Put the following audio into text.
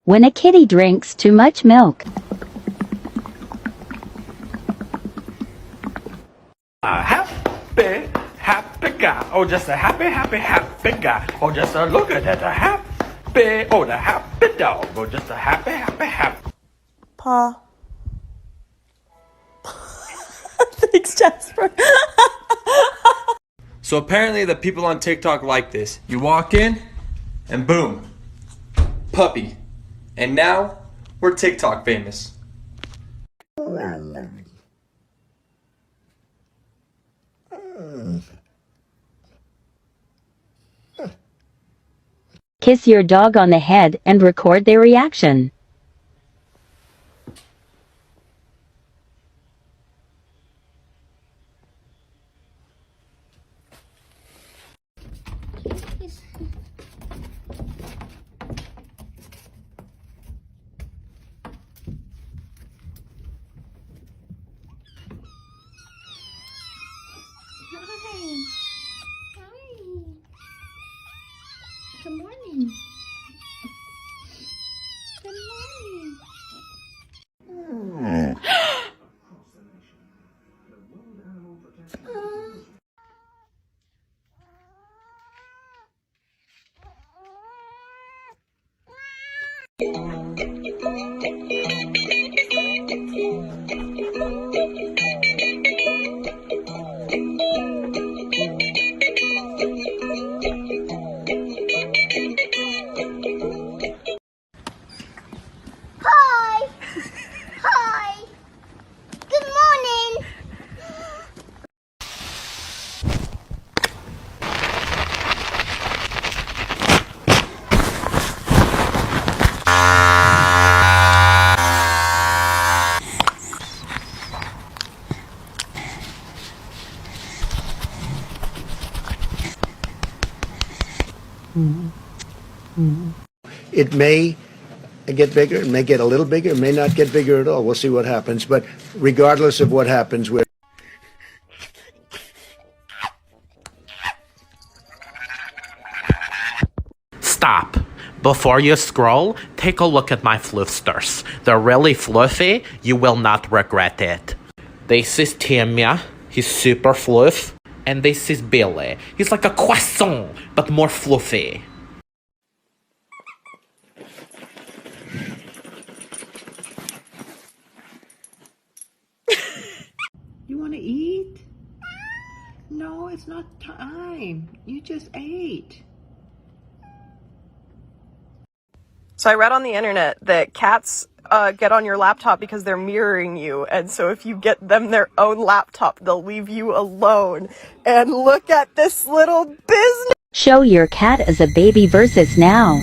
When a kitty drinks too much milk. A happy, happy guy. Oh, just a happy, happy, happy guy. Oh, just a look at that, a happy, oh, the happy dog. Oh, just a happy, happy, happy. Paw. Thanks, Jasper. So apparently the people on TikTok like this. You walk in, and boom, puppy. And now, we're TikTok famous. Kiss your dog on the head and record their reaction. Hi. Hi. Good morning. Good morning. Hi. Hi. Good morning. It may get bigger, it may get a little bigger, it may not get bigger at all. We'll see what happens. But regardless of what happens, we're Stop. Before you scroll, take a look at my floofsters. They're really fluffy. You will not regret it. This is Timia. He's super floof. And this is Billy. He's like a croissant, but more fluffy. You want to eat? No, it's not time. You just ate. So I read on the internet that cats get on your laptop because they're mirroring you, and so if you get them their own laptop, they'll leave you alone. And look at this little business. Show your cat as a baby versus now.